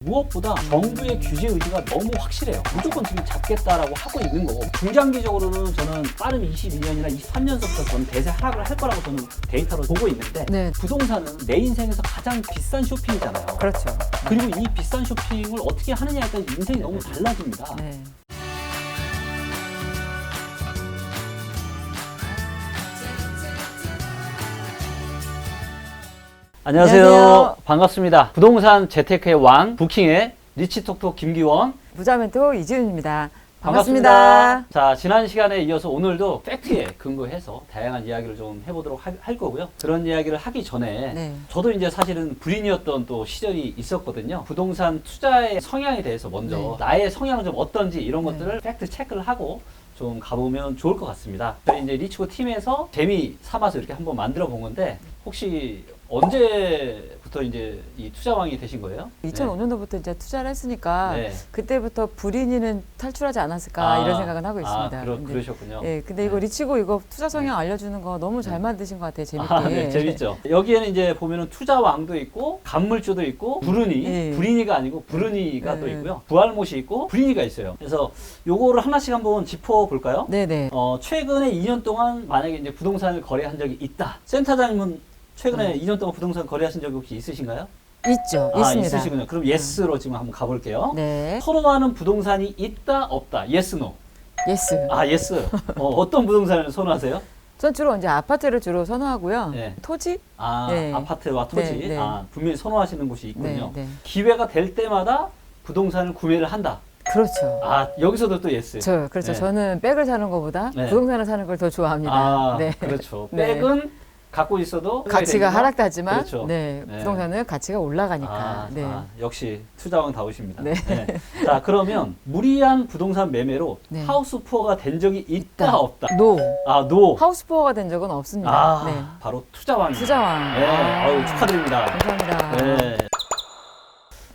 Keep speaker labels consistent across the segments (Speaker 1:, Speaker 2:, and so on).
Speaker 1: 무엇보다 정부의 규제 의지가 너무 확실해요. 무조건 지금 잡겠다라고 하고 있는 거고, 중장기적으로는 저는 빠르면 22년이나 23년서부터 저는 대세 하락을 할 거라고 저는 데이터로 보고 있는데,
Speaker 2: 네.
Speaker 1: 부동산은 내 인생에서 가장 비싼 쇼핑이잖아요.
Speaker 2: 그렇죠.
Speaker 1: 그리고 이 비싼 쇼핑을 어떻게 하느냐에 따라 인생이 너무 달라집니다.
Speaker 2: 네.
Speaker 1: 안녕하세요.
Speaker 2: 안녕하세요.
Speaker 1: 반갑습니다. 부동산 재테크의 왕, 부킹의 리치톡톡 김기원.
Speaker 2: 부자멘토 이지윤입니다. 반갑습니다.
Speaker 1: 자, 지난 시간에 이어서 오늘도 팩트에 근거해서 다양한 이야기를 좀 해보도록 할 거고요. 그런 이야기를 하기 전에
Speaker 2: 네.
Speaker 1: 저도 이제 사실은 불인이었던 또 시절이 있었거든요. 부동산 투자의 성향에 대해서 먼저
Speaker 2: 네.
Speaker 1: 나의 성향은 좀 어떤지 이런
Speaker 2: 네.
Speaker 1: 것들을 팩트 체크를 하고 좀 가보면 좋을 것 같습니다. 저희 이제 리치고 팀에서 재미 삼아서 이렇게 한번 만들어 본 건데, 혹시 언제부터 이제 이 투자왕이 되신 거예요?
Speaker 2: 2005년도부터 이제 투자를 했으니까
Speaker 1: 네.
Speaker 2: 그때부터 불인이는 탈출하지 않았을까 이런 생각은 하고 있습니다.
Speaker 1: 그러셨군요.
Speaker 2: 예, 근데 이거
Speaker 1: 네.
Speaker 2: 리치고 이거 투자 성향 알려주는 거 너무 잘
Speaker 1: 네.
Speaker 2: 만드신 것 같아요. 재밌게.
Speaker 1: 네, 재밌죠. 여기에는 이제 보면은 투자왕도 있고, 간물주도 있고, 불운이,
Speaker 2: 예.
Speaker 1: 불인이가 아니고 불운이가
Speaker 2: 네.
Speaker 1: 또 있고요. 부활못이 있고, 불인이가 있어요. 그래서 요거를 하나씩 한번 짚어볼까요?
Speaker 2: 네네.
Speaker 1: 최근에 2년 동안 만약에 이제 부동산을 거래한 적이 있다. 센터장님은 최근에 2년 동안 부동산 거래하신 적이 혹시 있으신가요?
Speaker 2: 있죠. 있습니다.
Speaker 1: 있으시군요. 그럼 예스로 지금 한번 가볼게요.
Speaker 2: 네.
Speaker 1: 선호하는 부동산이 있다, 없다. 예스, 노.
Speaker 2: 예스.
Speaker 1: 예스. 어떤 부동산을 선호하세요?
Speaker 2: 전 주로 이제 아파트를 주로 선호하고요.
Speaker 1: 네.
Speaker 2: 토지? 네.
Speaker 1: 아파트와 토지.
Speaker 2: 네, 네.
Speaker 1: 분명히 선호하시는 곳이 있군요.
Speaker 2: 네, 네.
Speaker 1: 기회가 될 때마다 부동산을 구매를 한다.
Speaker 2: 그렇죠.
Speaker 1: 여기서도 또 예스.
Speaker 2: 그렇죠.
Speaker 1: 네.
Speaker 2: 저는 백을 사는 것보다
Speaker 1: 네.
Speaker 2: 부동산을 사는 걸 더 좋아합니다. 네.
Speaker 1: 그렇죠.
Speaker 2: 네.
Speaker 1: 백은 갖고 있어도
Speaker 2: 가치가 하락하지만
Speaker 1: 그렇죠.
Speaker 2: 네,
Speaker 1: 네.
Speaker 2: 부동산은 가치가 올라가니까. 네.
Speaker 1: 역시 투자왕 다우십니다.
Speaker 2: 네.
Speaker 1: 자, 그러면 무리한 부동산 매매로
Speaker 2: 네.
Speaker 1: 하우스 푸어가 된 적이 있다, 없다?
Speaker 2: 노.
Speaker 1: 노.
Speaker 2: 하우스 푸어가 된 적은 없습니다. 네.
Speaker 1: 바로 투자왕입니다.
Speaker 2: 투자왕.
Speaker 1: 네, 축하드립니다.
Speaker 2: 감사합니다.
Speaker 1: 네.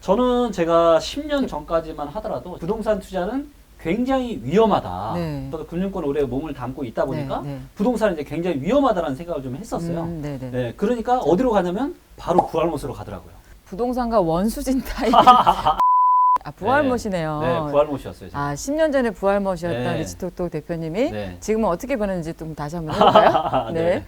Speaker 1: 저는 제가 10년 전까지만 하더라도 부동산 투자는 굉장히 위험하다.
Speaker 2: 네.
Speaker 1: 저도 금융권 오래 몸을 담고 있다 보니까
Speaker 2: 네, 네.
Speaker 1: 부동산은 이제 굉장히 위험하다는 생각을 좀 했었어요.
Speaker 2: 네네.
Speaker 1: 네, 그러니까 어디로 가냐면 바로 부활못으로 가더라고요.
Speaker 2: 부동산과 원수진 타입. 부활못이네요.
Speaker 1: 네, 부활못이었어요. 제가.
Speaker 2: 10년 전에 부활못이었던
Speaker 1: 네.
Speaker 2: 리치톡톡 대표님이
Speaker 1: 네.
Speaker 2: 지금은 어떻게 변했는지 좀 다시 한번 해볼까요?
Speaker 1: 네.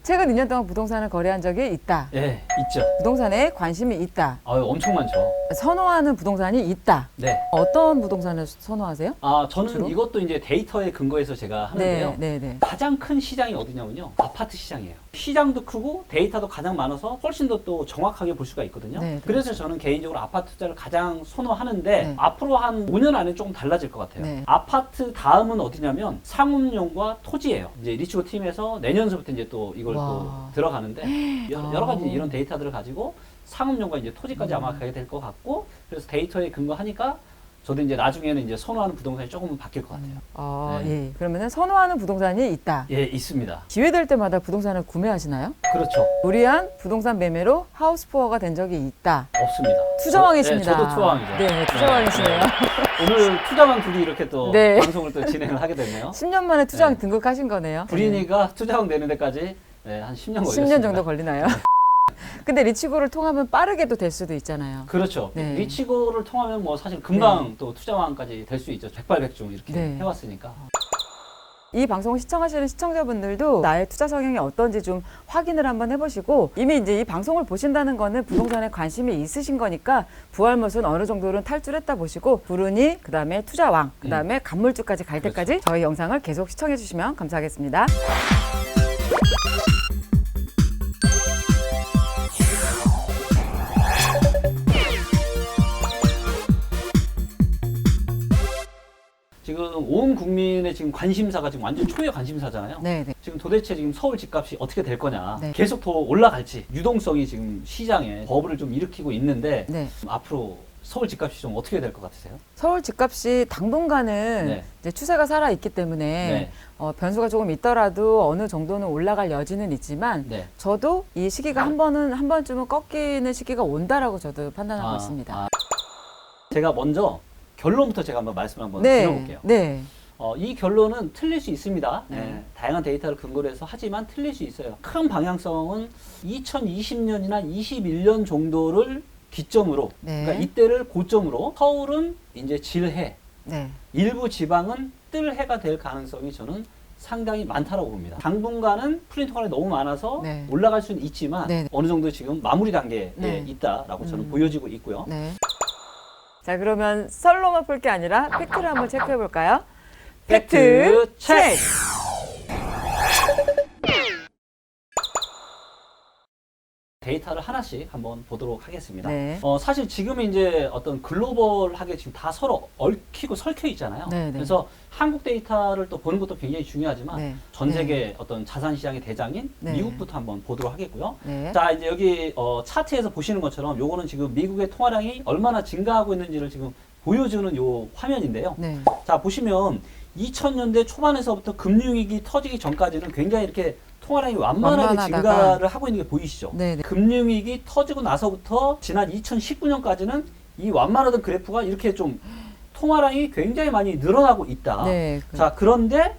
Speaker 2: 최근 2년 동안 부동산을 거래한 적이 있다.
Speaker 1: 네, 있죠.
Speaker 2: 부동산에 관심이 있다.
Speaker 1: 엄청 많죠.
Speaker 2: 선호하는 부동산이 있다.
Speaker 1: 네.
Speaker 2: 어떤 부동산을 선호하세요?
Speaker 1: 저는
Speaker 2: 주로?
Speaker 1: 이것도 이제 데이터에 근거해서 제가 하는데요.
Speaker 2: 네.
Speaker 1: 가장 큰 시장이 어디냐면요. 아파트 시장이에요. 시장도 크고 데이터도 가장 많아서 훨씬 더 또 정확하게 볼 수가 있거든요.
Speaker 2: 네.
Speaker 1: 그래서 저는 개인적으로 아파트 투자를 가장 선호하는데,
Speaker 2: 네.
Speaker 1: 앞으로 한 5년 안에 조금 달라질 것 같아요.
Speaker 2: 네.
Speaker 1: 아파트 다음은 어디냐면 상업용과 토지예요. 이제 리치고 팀에서 내년서부터 이제 또 이걸
Speaker 2: 와.
Speaker 1: 또 들어가는데, 여러 가지 이런 데이터들을 가지고 상업용과 이제 토지까지 아마 가게 될 것 같고, 그래서 데이터에 근거하니까 저도 이제 나중에는 이제 선호하는 부동산이 조금은 바뀔 것 같아요. 네.
Speaker 2: 예. 그러면은 선호하는 부동산이 있다.
Speaker 1: 예, 있습니다.
Speaker 2: 기회 될 때마다 부동산을 구매하시나요?
Speaker 1: 그렇죠.
Speaker 2: 무리한 부동산 매매로 하우스 푸어가 된 적이 있다.
Speaker 1: 없습니다.
Speaker 2: 투자왕이십니다.
Speaker 1: 저도 투자왕이죠.
Speaker 2: 네, 투자왕이시네요.
Speaker 1: 오늘 투자왕 둘이 이렇게 또
Speaker 2: 네.
Speaker 1: 방송을 또 진행을 하게 됐네요.
Speaker 2: 10년 만에 투자왕
Speaker 1: 네.
Speaker 2: 등극하신 거네요.
Speaker 1: 불인이가 투자왕 되는 데까지 한 10년 걸렸습니다.
Speaker 2: 10년 정도 걸리나요? 근데 리치고를 통하면 빠르게도 될 수도 있잖아요.
Speaker 1: 그렇죠.
Speaker 2: 네.
Speaker 1: 리치고를 통하면 뭐 사실 금방 또 투자왕까지 될 수 있죠. 백발백중 이렇게
Speaker 2: 네.
Speaker 1: 해왔으니까.
Speaker 2: 이 방송을 시청하시는 시청자분들도 나의 투자 성향이 어떤지 좀 확인을 한번 해보시고, 이미 이제 이 방송을 보신다는 거는 부동산에 관심이 있으신 거니까 부활못은 어느 정도는 탈출했다 보시고, 불운이, 그 다음에 투자왕, 그 다음에 간물주까지 갈
Speaker 1: 그렇죠.
Speaker 2: 때까지 저희 영상을 계속 시청해 주시면 감사하겠습니다.
Speaker 1: 지금 온 국민의 지금 관심사가 지금 완전 초유의 관심사잖아요.
Speaker 2: 네.
Speaker 1: 지금 도대체 지금 서울 집값이 어떻게 될 거냐,
Speaker 2: 네.
Speaker 1: 계속 더 올라갈지, 유동성이 지금 시장에 버블을 좀 일으키고 있는데,
Speaker 2: 네.
Speaker 1: 앞으로 서울 집값이 좀 어떻게 될 것 같으세요?
Speaker 2: 서울 집값이 당분간은
Speaker 1: 네.
Speaker 2: 이제 추세가 살아 있기 때문에
Speaker 1: 네.
Speaker 2: 변수가 조금 있더라도 어느 정도는 올라갈 여지는 있지만,
Speaker 1: 네.
Speaker 2: 저도 이 시기가 한 번쯤은 꺾이는 시기가 온다라고 저도 판단하고 있습니다.
Speaker 1: 제가 먼저 결론부터 제가 한번 말씀을 한번 드려볼게요.
Speaker 2: 네.
Speaker 1: 이 결론은 틀릴 수 있습니다.
Speaker 2: 네.
Speaker 1: 다양한 데이터를 근거로 해서 하지만 틀릴 수 있어요. 큰 방향성은 2020년이나 21년 정도를 기점으로,
Speaker 2: 네.
Speaker 1: 그러니까 이때를 고점으로 서울은 이제 질해,
Speaker 2: 네.
Speaker 1: 일부 지방은 뜰해가 될 가능성이 저는 상당히 많다라고 봅니다. 당분간은 풀린 통화량이 너무 많아서
Speaker 2: 네.
Speaker 1: 올라갈 수는 있지만
Speaker 2: 네.
Speaker 1: 어느 정도 지금 마무리 단계에
Speaker 2: 네.
Speaker 1: 있다라고 저는 보여지고 있고요.
Speaker 2: 네. 자, 그러면 썰로만 풀 게 아니라 팩트를 한번 체크해 볼까요?
Speaker 1: 팩트 체크! 데이터를 하나씩 한번 보도록 하겠습니다.
Speaker 2: 네.
Speaker 1: 사실 지금 이제 어떤 글로벌하게 지금 다 서로 얽히고 설켜 있잖아요.
Speaker 2: 네, 네.
Speaker 1: 그래서 한국 데이터를 또 보는 것도 굉장히 중요하지만
Speaker 2: 네.
Speaker 1: 전 세계 어떤 자산 시장의 대장인
Speaker 2: 네.
Speaker 1: 미국부터 한번 보도록 하겠고요.
Speaker 2: 네.
Speaker 1: 자, 이제 여기 차트에서 보시는 것처럼 요거는 지금 미국의 통화량이 얼마나 증가하고 있는지를 지금 보여주는 요 화면인데요.
Speaker 2: 네.
Speaker 1: 자, 보시면 2000년대 초반에서부터 금융위기 터지기 전까지는 굉장히 이렇게 통화량이 완만하게
Speaker 2: 완만하다가.
Speaker 1: 증가를 하고 있는 게 보이시죠?
Speaker 2: 네, 네.
Speaker 1: 금융위기 터지고 나서부터 지난 2019년까지는 이 완만하던 그래프가 이렇게 좀 통화량이 굉장히 많이 늘어나고 있다.
Speaker 2: 네.
Speaker 1: 자, 그런데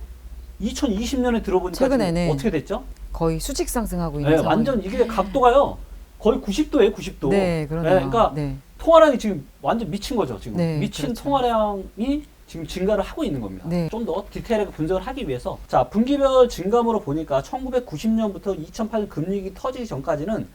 Speaker 1: 2020년에 들어보니까
Speaker 2: 최근에는
Speaker 1: 지금 어떻게 됐죠?
Speaker 2: 거의 수직 상승하고 있는
Speaker 1: 네,
Speaker 2: 상황이.
Speaker 1: 완전 이게 각도가요. 거의 90도예요, 90도.
Speaker 2: 네, 그러네요.
Speaker 1: 그러니까
Speaker 2: 네.
Speaker 1: 통화량이 지금 완전 미친 거죠, 지금.
Speaker 2: 네,
Speaker 1: 미친
Speaker 2: 그렇죠.
Speaker 1: 통화량이 지금 증가를 하고 있는 겁니다.
Speaker 2: 네.
Speaker 1: 좀 더 디테일하게 분석을 하기 위해서 자, 분기별 증감으로 보니까 1990년부터 2008년 금융위기 터지기 전까지는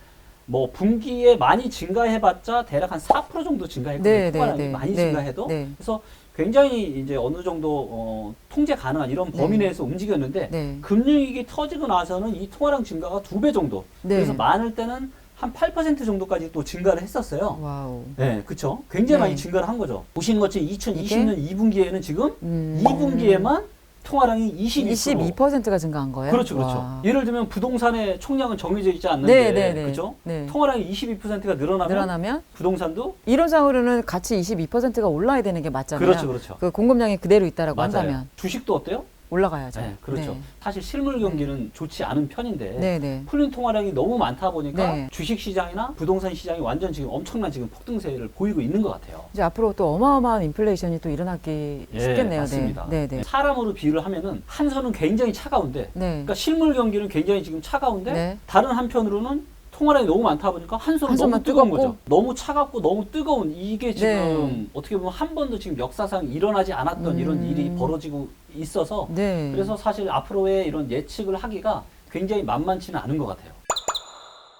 Speaker 1: 뭐 분기에 많이 증가해봤자 대략 한 4% 정도 증가했거든요.
Speaker 2: 네,
Speaker 1: 통화량이
Speaker 2: 네, 네.
Speaker 1: 많이
Speaker 2: 네,
Speaker 1: 증가해도.
Speaker 2: 네.
Speaker 1: 그래서 굉장히 이제 어느 정도 통제 가능한 이런 범위
Speaker 2: 네.
Speaker 1: 내에서 움직였는데
Speaker 2: 네.
Speaker 1: 금융위기 터지고 나서는 이 통화량 증가가 2배 정도.
Speaker 2: 네.
Speaker 1: 그래서 많을 때는 한 8% 정도까지 또 증가를 했었어요.
Speaker 2: 와우.
Speaker 1: 네, 그렇죠. 굉장히
Speaker 2: 네.
Speaker 1: 많이 증가를 한 거죠. 보시는 것처럼 2020년 2분기에는 지금 2분기에만 통화량이 22%.
Speaker 2: 22%가 증가한 거예요?
Speaker 1: 그렇죠, 그렇죠.
Speaker 2: 와.
Speaker 1: 예를 들면 부동산의 총량은 정해져 있지 않는데,
Speaker 2: 네, 네, 네.
Speaker 1: 그렇죠?
Speaker 2: 네.
Speaker 1: 통화량이 22%가 늘어나면 부동산도
Speaker 2: 이론상으로는 같이 22%가 올라야 되는 게 맞잖아요.
Speaker 1: 그렇죠, 그렇죠.
Speaker 2: 그 공급량이 그대로 있다라고
Speaker 1: 맞아요.
Speaker 2: 한다면
Speaker 1: 주식도 어때요?
Speaker 2: 올라가야죠.
Speaker 1: 네, 그렇죠.
Speaker 2: 네.
Speaker 1: 사실 실물 경기는 좋지 않은 편인데
Speaker 2: 네, 네.
Speaker 1: 풀린 통화량이 너무 많다 보니까
Speaker 2: 네.
Speaker 1: 주식 시장이나 부동산 시장이 완전 지금 엄청난 지금 폭등세를 보이고 있는 것 같아요.
Speaker 2: 이제 앞으로 또 어마어마한 인플레이션이 또 일어나기 쉽겠네요.
Speaker 1: 맞습니다.
Speaker 2: 네, 네.
Speaker 1: 사람으로 비유를 하면은 한 손은 굉장히 차가운데,
Speaker 2: 네.
Speaker 1: 그러니까 실물 경기는 굉장히 지금 차가운데
Speaker 2: 네.
Speaker 1: 다른 한편으로는 통화량이 너무 많다 보니까 한 손은
Speaker 2: 한
Speaker 1: 너무
Speaker 2: 손만
Speaker 1: 뜨거운
Speaker 2: 뜨겁고.
Speaker 1: 거죠. 너무 차갑고 너무 뜨거운 이게 지금
Speaker 2: 네.
Speaker 1: 어떻게 보면 한 번도 지금 역사상 일어나지 않았던 이런 일이 벌어지고 있어서
Speaker 2: 네.
Speaker 1: 그래서 사실 앞으로의 이런 예측을 하기가 굉장히 만만치는 않은 것 같아요.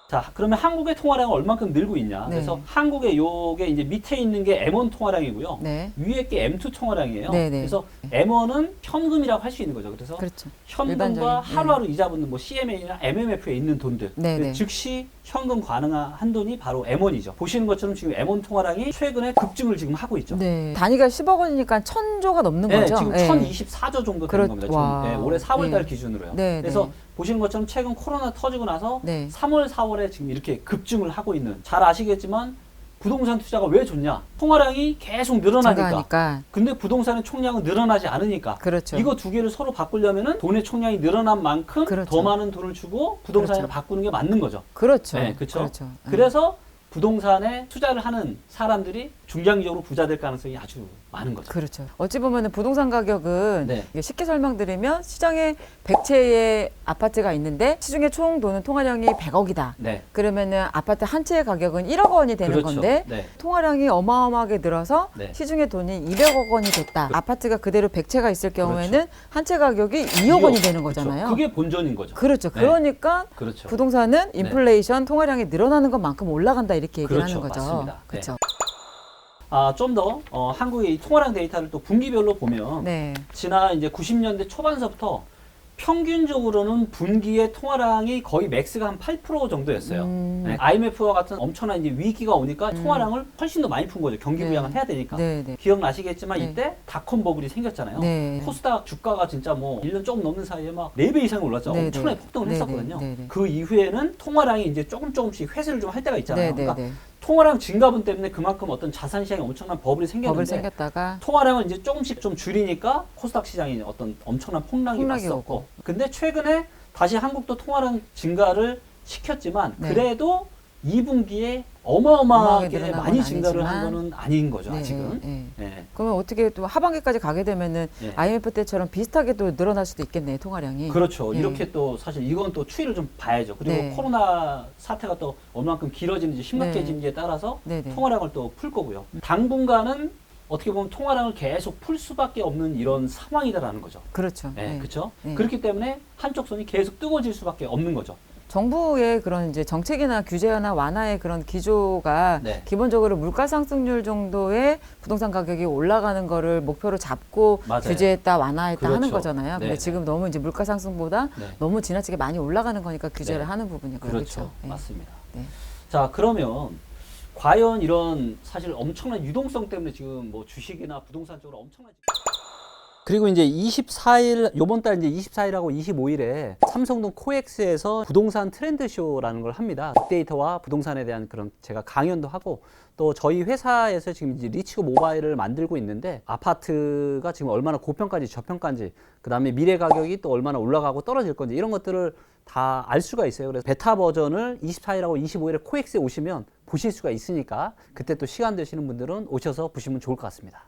Speaker 1: 자, 그러면 한국의 통화량은 얼만큼 늘고 있냐?
Speaker 2: 네.
Speaker 1: 그래서 한국의 요게 이제 밑에 있는 게 M1 통화량이고요.
Speaker 2: 네.
Speaker 1: 위에 게 M2 통화량이에요.
Speaker 2: 네, 네.
Speaker 1: 그래서 M1은 현금이라고 할 수 있는 거죠. 그래서
Speaker 2: 그렇죠.
Speaker 1: 현금과
Speaker 2: 일반적인,
Speaker 1: 하루하루 이자 붙는 뭐 CMA나 MMF에 있는 돈들,
Speaker 2: 네, 네.
Speaker 1: 즉시 현금 가능한 돈이 바로 M1이죠. 보시는 것처럼 지금 M1 통화량이 최근에 급증을 지금 하고 있죠.
Speaker 2: 네. 단위가 10억 원이니까 1000조가 넘는
Speaker 1: 네,
Speaker 2: 거죠.
Speaker 1: 지금
Speaker 2: 네.
Speaker 1: 1024조 정도 되는 겁니다. 지금
Speaker 2: 와.
Speaker 1: 올해 4월 달
Speaker 2: 네.
Speaker 1: 기준으로요.
Speaker 2: 네,
Speaker 1: 그래서
Speaker 2: 네.
Speaker 1: 보시는 것처럼 최근 코로나 터지고 나서
Speaker 2: 네.
Speaker 1: 3월, 4월에 지금 이렇게 급증을 하고 있는, 잘 아시겠지만 부동산 투자가 왜 좋냐? 통화량이 계속 늘어나니까.
Speaker 2: 증가하니까.
Speaker 1: 근데 부동산의 총량은 늘어나지 않으니까.
Speaker 2: 그렇죠.
Speaker 1: 이거 두 개를 서로 바꾸려면은 돈의 총량이 늘어난 만큼
Speaker 2: 그렇죠.
Speaker 1: 더 많은 돈을 주고 부동산으로
Speaker 2: 그렇죠.
Speaker 1: 바꾸는 게 맞는 거죠.
Speaker 2: 그렇죠.
Speaker 1: 네, 그렇죠.
Speaker 2: 그렇죠.
Speaker 1: 그래서 부동산에 투자를 하는 사람들이 중장기적으로 부자 될 가능성이 아주 많은 거죠.
Speaker 2: 그렇죠. 어찌 보면 부동산 가격은
Speaker 1: 네.
Speaker 2: 이게 쉽게 설명드리면 시장에 100채의 아파트가 있는데 시중에 총 도는 통화량이 100억이다.
Speaker 1: 네.
Speaker 2: 그러면은 아파트 한 채의 가격은 1억 원이 되는
Speaker 1: 그렇죠.
Speaker 2: 건데
Speaker 1: 네.
Speaker 2: 통화량이 어마어마하게 늘어서
Speaker 1: 네.
Speaker 2: 시중에 돈이 200억 원이 됐다. 아파트가 그대로 100채가 있을 경우에는 한 채 가격이 2억
Speaker 1: 이억.
Speaker 2: 원이 되는
Speaker 1: 그렇죠.
Speaker 2: 거잖아요.
Speaker 1: 그게 본전인 거죠.
Speaker 2: 그렇죠.
Speaker 1: 네.
Speaker 2: 그러니까
Speaker 1: 그렇죠.
Speaker 2: 부동산은 인플레이션 통화량이 늘어나는 것만큼 올라간다 이렇게 얘기를
Speaker 1: 그렇죠.
Speaker 2: 하는 거죠.
Speaker 1: 맞습니다. 네.
Speaker 2: 그렇죠.
Speaker 1: 좀 더 한국의 이 통화량 데이터를 또 분기별로 보면
Speaker 2: 네.
Speaker 1: 지난 이제 90년대 초반서부터 평균적으로는 분기의 통화량이 거의 맥스가 한 8% 정도였어요. 네, IMF와 같은 엄청난 이제 위기가 오니까 통화량을 훨씬 더 많이 푼 거죠. 경기 부양을
Speaker 2: 네.
Speaker 1: 해야 되니까.
Speaker 2: 네, 네.
Speaker 1: 기억나시겠지만
Speaker 2: 네.
Speaker 1: 이때 닷컴 버블이 생겼잖아요.
Speaker 2: 네.
Speaker 1: 코스닥 주가가 진짜 뭐 1년 조금 넘는 사이에 막 4배 이상이 올랐죠.
Speaker 2: 네,
Speaker 1: 엄청나게
Speaker 2: 네.
Speaker 1: 폭등을
Speaker 2: 네,
Speaker 1: 했었거든요.
Speaker 2: 네, 네.
Speaker 1: 그 이후에는 통화량이 이제 조금씩 회수를 좀 할 때가 있잖아요.
Speaker 2: 네, 네,
Speaker 1: 그러니까
Speaker 2: 네.
Speaker 1: 통화량 증가분 때문에 그만큼 어떤 자산 시장에 엄청난 버블이
Speaker 2: 버블
Speaker 1: 생겼는데
Speaker 2: 생겼다가
Speaker 1: 통화량을 이제 조금씩 좀 줄이니까 코스닥 시장이 어떤 엄청난 폭락이
Speaker 2: 폭락이
Speaker 1: 왔었고
Speaker 2: 오고.
Speaker 1: 근데 최근에 다시 한국도 통화량 증가를 시켰지만
Speaker 2: 네.
Speaker 1: 그래도 2분기에
Speaker 2: 어마어마하게
Speaker 1: 어마어마하게
Speaker 2: 늘어난
Speaker 1: 많이
Speaker 2: 건
Speaker 1: 증가를 한
Speaker 2: 아니지만.
Speaker 1: 거는 아닌 거죠,
Speaker 2: 네,
Speaker 1: 아직은.
Speaker 2: 네, 네.
Speaker 1: 예.
Speaker 2: 그러면 어떻게 또 하반기까지 가게 되면은
Speaker 1: 예.
Speaker 2: IMF 때처럼 비슷하게 또 늘어날 수도 있겠네요, 통화량이.
Speaker 1: 그렇죠.
Speaker 2: 예.
Speaker 1: 이렇게 또 사실 이건 또 추이를 좀 봐야죠. 그리고
Speaker 2: 네.
Speaker 1: 코로나 사태가 또 얼마만큼 길어지는지 심각해지는지에 따라서
Speaker 2: 네, 네.
Speaker 1: 통화량을 또 풀 거고요. 당분간은 어떻게 보면 통화량을 계속 풀 수밖에 없는 이런 상황이다라는 거죠.
Speaker 2: 그렇죠.
Speaker 1: 네,
Speaker 2: 네.
Speaker 1: 그렇죠.
Speaker 2: 네.
Speaker 1: 그렇기 때문에 한쪽 손이 계속 뜨거워질 수밖에 없는 거죠.
Speaker 2: 정부의 그런 이제 정책이나 규제나 완화의 그런 기조가
Speaker 1: 네.
Speaker 2: 기본적으로 물가 상승률 정도의 부동산 가격이 올라가는 거를 목표로 잡고
Speaker 1: 맞아요.
Speaker 2: 규제했다 완화했다 하는
Speaker 1: 그렇죠.
Speaker 2: 거잖아요. 근데
Speaker 1: 네.
Speaker 2: 지금 너무 이제 물가 상승보다
Speaker 1: 네.
Speaker 2: 너무 지나치게 많이 올라가는 거니까 규제를
Speaker 1: 네.
Speaker 2: 하는 부분이고요.
Speaker 1: 그렇죠.
Speaker 2: 네.
Speaker 1: 맞습니다.
Speaker 2: 네.
Speaker 1: 자, 그러면 과연 이런 사실 엄청난 유동성 때문에 지금 뭐 주식이나 부동산 쪽으로 엄청난 그리고 이제 24일 요번 달 이제 24일하고 25일에 삼성동 코엑스에서 부동산 트렌드 쇼라는 걸 합니다. 빅데이터와 부동산에 대한 그런 제가 강연도 하고 또 저희 회사에서 지금 이제 리치고 모바일을 만들고 있는데 아파트가 지금 얼마나 고평가인지 저평가인지 그다음에 미래 가격이 또 얼마나 올라가고 떨어질 건지 이런 것들을 다 알 수가 있어요. 그래서 베타 버전을 24일하고 25일에 코엑스에 오시면 보실 수가 있으니까 그때 또 시간 되시는 분들은 오셔서 보시면 좋을 것 같습니다.